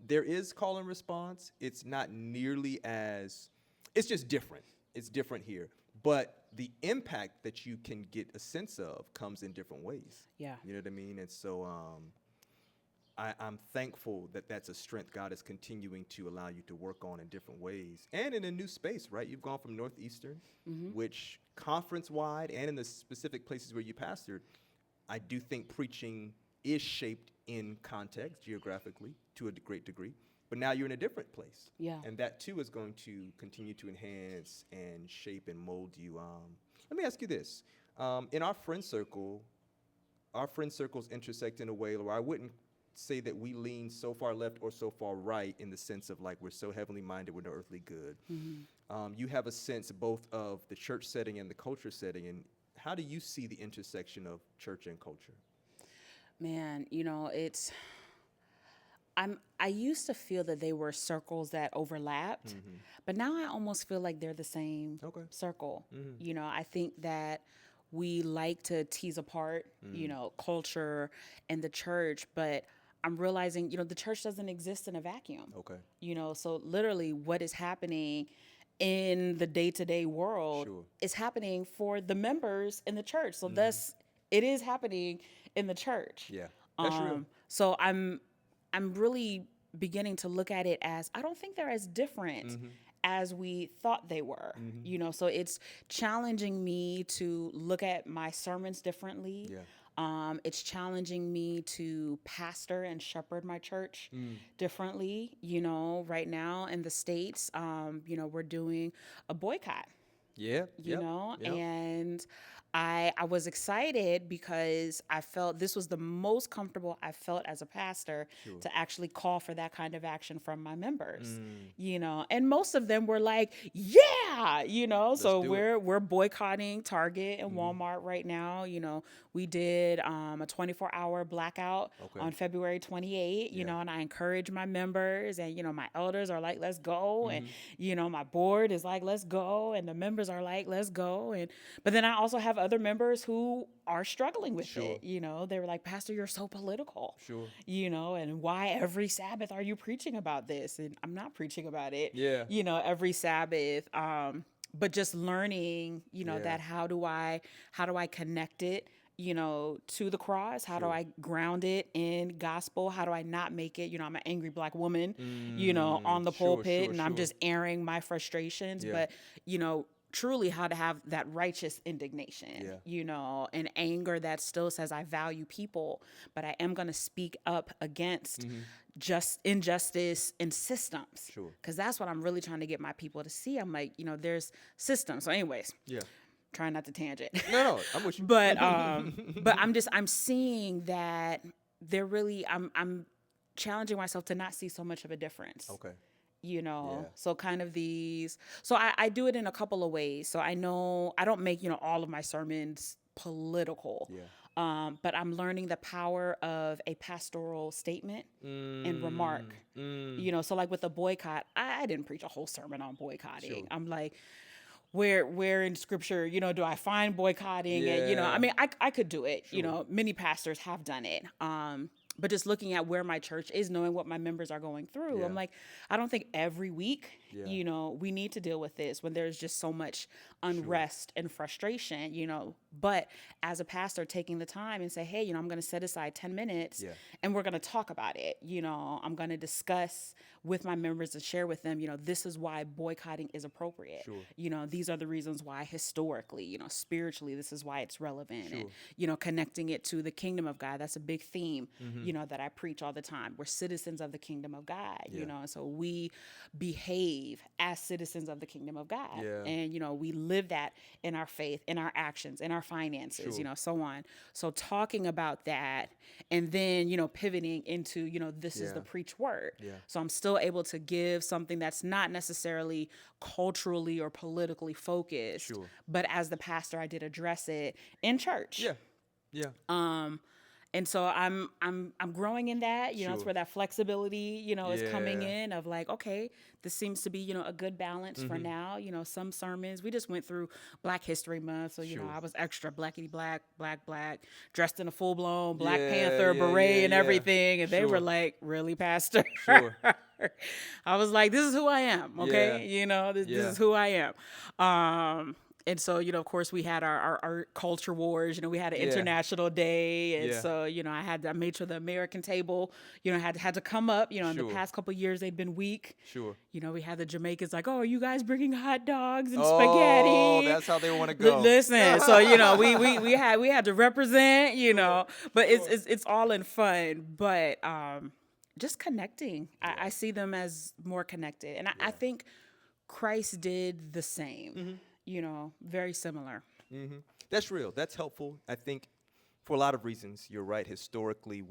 There is call and response. It's not nearly as, it's just different. It's different here. But the impact that you can get a sense of comes in different ways. Yeah. You know what I mean? And so I'm thankful that that's a strength God is continuing to allow you to work on in different ways and in a new space, right? You've gone from Northeastern, which conference-wide and in the specific places where you pastored, I do think preaching is shaped in context geographically to a great degree. But now you're in a different place. Yeah. And that, too, is going to continue to enhance and shape and mold you. Let me ask you this. In our friend circles intersect in a way where I wouldn't say that we lean so far left or so far right in the sense of like we're so heavenly minded, we're no earthly good. You have a sense both of the church setting and the culture setting. And how do you see the intersection of church and culture? Man, I used to feel that they were circles that overlapped, but now I almost feel like they're the same circle. I think that we like to tease apart, culture and the church, but I'm realizing, the church doesn't exist in a vacuum. Okay. So literally what is happening in the day-to-day world is happening for the members in the church. So thus it is happening in the church. Yeah, that's real. So I'm really beginning to look at it as, I don't think they're as different as we thought they were, so it's challenging me to look at my sermons differently. Yeah. It's challenging me to pastor and shepherd my church differently. Right now in the States, we're doing a boycott. Yeah. And I was excited because I felt this was the most comfortable I felt as a pastor to actually call for that kind of action from my members, and most of them were like, so we're boycotting Target and Walmart right now. We did a 24-hour blackout on February 28th, and I encourage my members and, my elders are like, let's go. And, my board is like, let's go. And the members are like, let's go. But then I also have other members who are struggling with it. They were like, Pastor, you're so political. And why every Sabbath are you preaching about this? And I'm not preaching about it. Every Sabbath. But just learning, that how do I connect it, to the cross? How do I ground it in gospel? How do I not make it, I'm an angry Black woman, on the pulpit and I'm just airing my frustrations, but, truly how to have that righteous indignation, and anger that still says I value people, but I am going to speak up against just injustice in systems. Because that's what I'm really trying to get my people to see. I'm like, there's systems. So anyways, trying not to tangent. No, I'm with you. But I'm seeing that they're really, I'm challenging myself to not see so much of a difference. Okay. So kind of these, so I do it in a couple of ways. So I know I don't make, all of my sermons political. But I'm learning the power of a pastoral statement and remark. So like with the boycott, I didn't preach a whole sermon on boycotting. Sure. I'm like, where in scripture, do I find boycotting? Yeah. And, I mean, I could do it. Sure. Many pastors have done it. But just looking at where my church is, knowing what my members are going through, Yeah. I'm like, I don't think every week, Yeah. we need to deal with this when there's just so much unrest and frustration, But as a pastor, taking the time and say, hey, I'm going to set aside 10 minutes and we're going to talk about it. I'm going to discuss with my members and share with them, this is why boycotting is appropriate. Sure. These are the reasons why historically, spiritually, this is why it's relevant. Sure. And, connecting it to the kingdom of God. That's a big theme, that I preach all the time. We're citizens of the kingdom of God, and so we behave as citizens of the kingdom of God. Yeah. And, we live that in our faith, in our actions, in our finances, Sure. So on. So talking about that and then, pivoting into, this is the preach word. Yeah. So I'm still able to give something that's not necessarily culturally or politically focused, Sure. but as the pastor, I did address it in church. Yeah. Yeah. And so I'm growing in that, Sure. It's where that flexibility, is coming Yeah. in of like, okay, this seems to be, a good balance for now. Some sermons, we just went through Black History Month. So, Sure. I was extra blackity black, dressed in a full blown Black Yeah, Panther yeah, beret yeah, and yeah. everything. And they Sure. were like, really, Pastor? Sure. I was like, this is who I am. Okay. Yeah. This Yeah. is who I am. And so, of course, we had our culture wars. We had an Yeah. international day, and Yeah. so I made sure the American table, had to come up. In the Sure. past couple of years, they'd been weak. Sure. We had the Jamaicans like, oh, are you guys bringing hot dogs and Oh, spaghetti? that's how they want to go. Listen, so we had to represent. But Sure. it's all in fun, but just connecting. Yeah. I see them as more connected, and I think Christ did the same. Very similar. Mm-hmm. That's real. That's helpful. I think for a lot of reasons, you're right. Historically,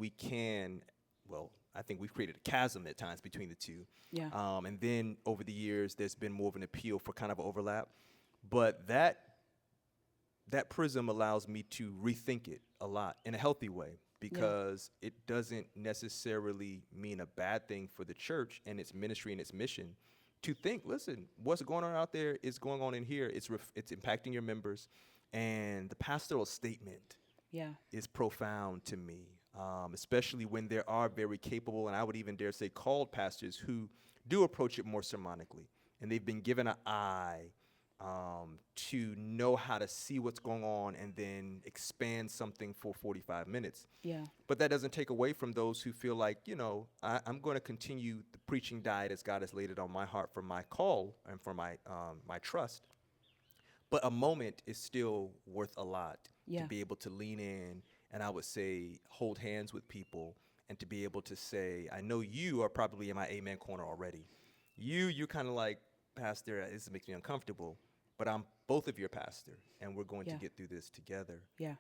I think we've created a chasm at times between the two. Yeah. And then over the years, there's been more of an appeal for kind of overlap. But that prism allows me to rethink it a lot in a healthy way, because it doesn't necessarily mean a bad thing for the church and its ministry and its mission to think, listen, what's going on out there is going on in here. It's impacting your members. And the pastoral statement is profound to me, especially when there are very capable, and I would even dare say called pastors who do approach it more sermonically. And they've been given an eye to know how to see what's going on and then expand something for 45 minutes. Yeah. But that doesn't take away from those who feel like, I'm going to continue the preaching diet as God has laid it on my heart for my call and for my trust. But a moment is still worth a lot to be able to lean in, and I would say hold hands with people, and to be able to say, I know you are probably in my amen corner already. You're kind of like, Pastor, this makes me uncomfortable, but I'm both of your pastor, and we're going to get through this together. Yeah.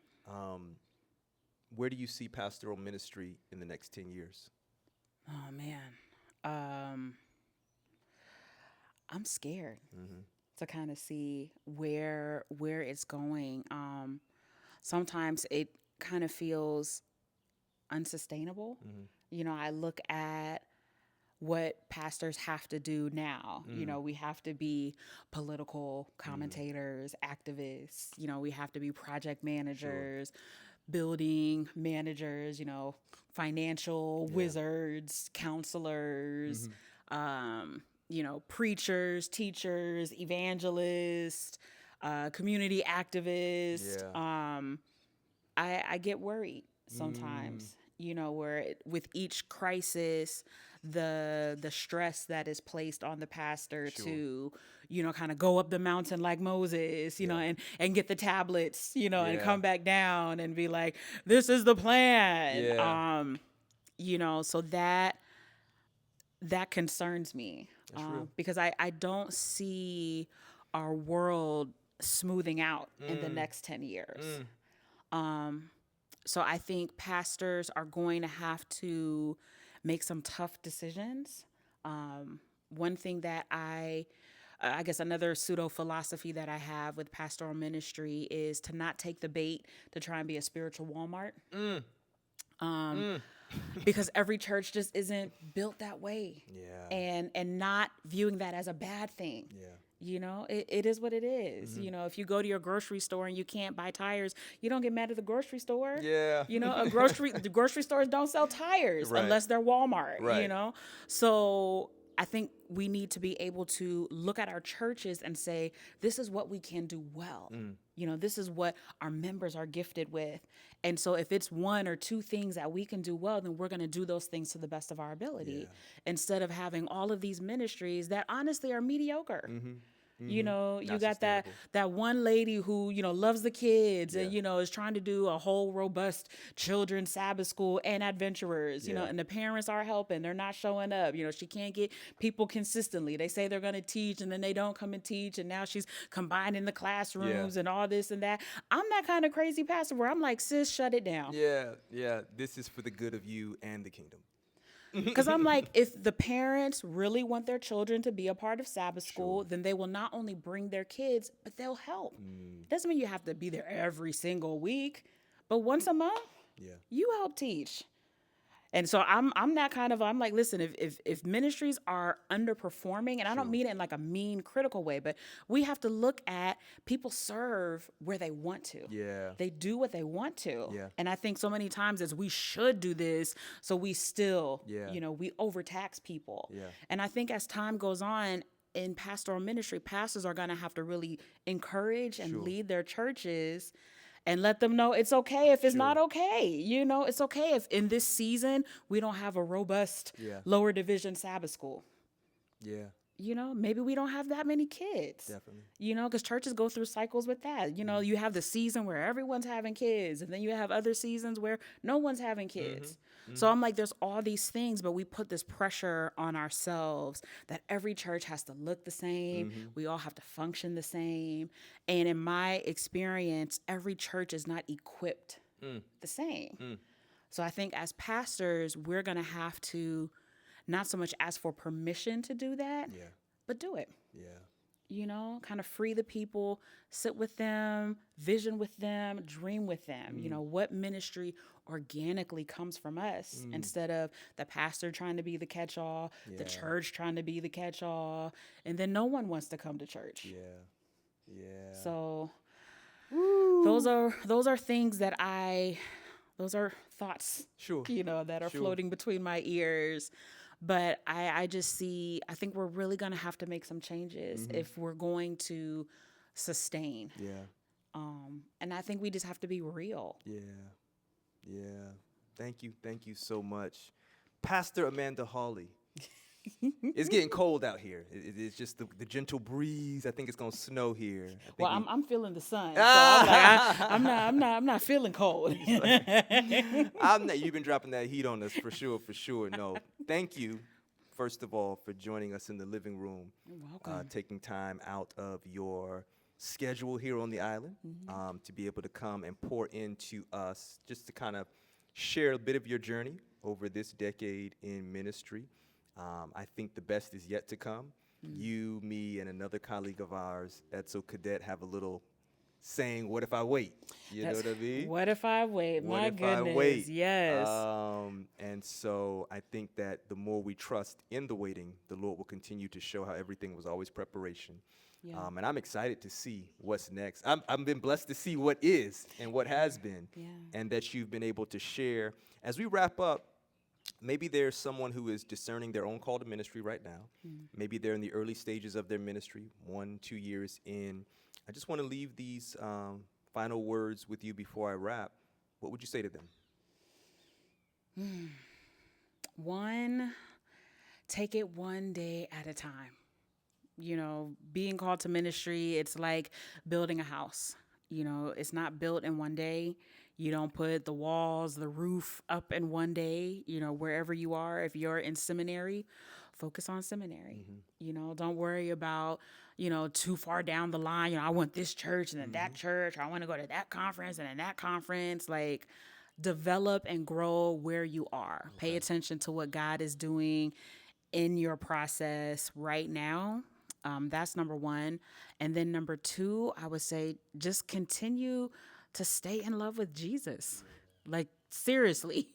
Where do you see pastoral ministry in the next 10 years? Oh, man. I'm scared to kind of see where it's going. Sometimes it kind of feels unsustainable. I look at what pastors have to do now. We have to be political commentators, activists. We have to be project managers, building managers, financial wizards, counselors, preachers, teachers, evangelists, community activists. I get worried sometimes, where with each crisis, the stress that is placed on the pastor to, kind of go up the mountain like Moses, and get the tablets, and come back down and be like, this is the plan. So that concerns me, because I don't see our world smoothing out in the next 10 years. So I think pastors are going to have to make some tough decisions. One thing that I I guess another pseudo philosophy that I have with pastoral ministry is to not take the bait to try and be a spiritual Walmart. Because every church just isn't built that way. Yeah. And not viewing that as a bad thing. Yeah. You know, it is what it is. You know, if you go to your grocery store and you can't buy tires, you don't get mad at the grocery store. Yeah. You know, the grocery stores don't sell tires Right. unless they're Walmart, Right. you know? So I think we need to be able to look at our churches and say, this is what we can do well. You know, this is what our members are gifted with. And so if it's one or two things that we can do well, then we're going to do those things to the best of our ability, instead of having all of these ministries that honestly are mediocre. You know, you got that one lady who, you know, loves the kids and, you know, is trying to do a whole robust children's Sabbath school and adventurers, you know, and the parents are helping. They're not showing up. You know, she can't get people consistently. They say they're going to teach and then they don't come and teach. And now she's combining the classrooms and all this and that. I'm that kind of crazy pastor where I'm like, sis, shut it down. Yeah. This is for the good of you and the kingdom. Because I'm like, if the parents really want their children to be a part of Sabbath school, then they will not only bring their kids, but they'll help. Doesn't mean you have to be there every single week, but once a month, you help teach. And so I'm that kind of, I'm like, listen, if ministries are underperforming, and I don't mean it in like a mean, critical way, but we have to look at people serve where they want to. Yeah. They do what they want to. Yeah. And I think so many times as we should do this, so we still, you know, we overtax people. Yeah. And I think as time goes on, in pastoral ministry, pastors are going to have to really encourage and lead their churches and let them know it's okay if it's not okay. You know, it's okay if in this season we don't have a robust lower division Sabbath school. Yeah. You know, maybe we don't have that many kids. Definitely. You know, because churches go through cycles with that. You know, you have the season where everyone's having kids, and then you have other seasons where no one's having kids. So I'm like, there's all these things, but we put this pressure on ourselves that every church has to look the same. We all have to function the same. And in my experience, every church is not equipped the same. So I think as pastors, we're going to have to not so much ask for permission to do that, but do it. Yeah. You know, kind of free the people, sit with them, vision with them, dream with them. You know, what ministry organically comes from us instead of the pastor trying to be the catch-all, the church trying to be the catch-all, and then no one wants to come to church. Yeah. So those are things that those are thoughts, you know, that are floating between my ears. But I think we're really going to have to make some changes if we're going to sustain. Yeah. And I think we just have to be real. Yeah. Thank you so much. Pastor Amanda Hawley. It's getting cold out here. It's just the gentle breeze. I think it's gonna snow here. I'm feeling the sun. So I'm not feeling cold. You've been dropping that heat on us for sure. No, thank you, first of all, for joining us in the living room. You're welcome. Taking time out of your schedule here on the island to be able to come and pour into us, just to kind of share a bit of your journey over this decade in ministry. I think the best is yet to come. You, me, and another colleague of ours, Edsel Cadet, have a little saying, what if I wait? You know what I mean? What if I wait? What My if goodness. I wait? Yes. And so I think that the more we trust in the waiting, the Lord will continue to show how everything was always preparation. Yeah. And I'm excited to see what's next. I've been blessed to see what is and what has been, and that you've been able to share. As we wrap up, maybe there's someone who is discerning their own call to ministry right now. Maybe they're in the early stages of their ministry, 1-2 years in. I just want to leave these final words with you before I wrap. What would you say to them? One, take it one day at a time. You know, being called to ministry, it's like building a house. You know, it's not built in one day. You don't put the walls, the roof up in one day, you know, wherever you are. If you're in seminary, focus on seminary. You know, don't worry about, you know, too far down the line. You know, I want this church and then that church. Or I want to go to that conference and then that conference. Like, develop and grow where you are. Pay attention to what God is doing in your process right now. That's number one. And then number two, I would say just continue to stay in love with Jesus. Like, seriously,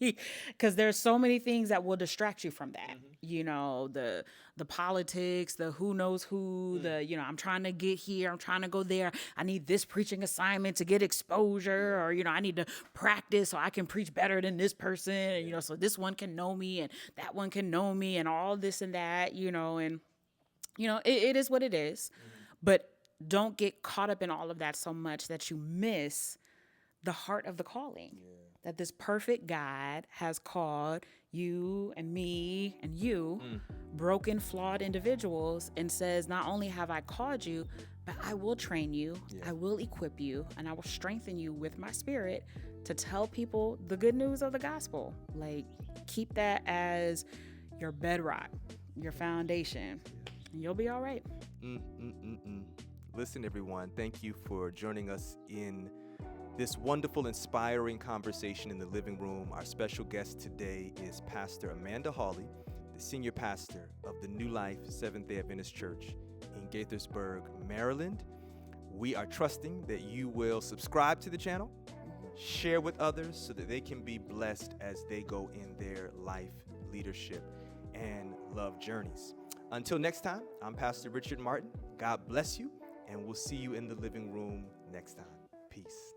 because there's so many things that will distract you from that. You know, the politics, the who knows who, the, you know, I'm trying to get here, I'm trying to go there. I need this preaching assignment to get exposure, or, you know, I need to practice so I can preach better than this person. And, you know, so this one can know me and that one can know me and all this and that, you know, and, you know, it is what it is. But don't get caught up in all of that so much that you miss the heart of the calling. That this perfect God has called you and me and you, broken, flawed individuals, and says, not only have I called you, but I will train you, I will equip you, and I will strengthen you with my spirit to tell people the good news of the gospel. Like, keep that as your bedrock, your foundation, and you'll be all right. Listen, everyone, thank you for joining us in this wonderful, inspiring conversation in the living room. Our special guest today is Pastor Amanda Hawley, the senior pastor of the New Life Seventh-day Adventist Church in Gaithersburg, Maryland. We are trusting that you will subscribe to the channel, share with others so that they can be blessed as they go in their life, leadership, and love journeys. Until next time, I'm Pastor Richard Martin. God bless you, and we'll see you in the living room next time. Peace.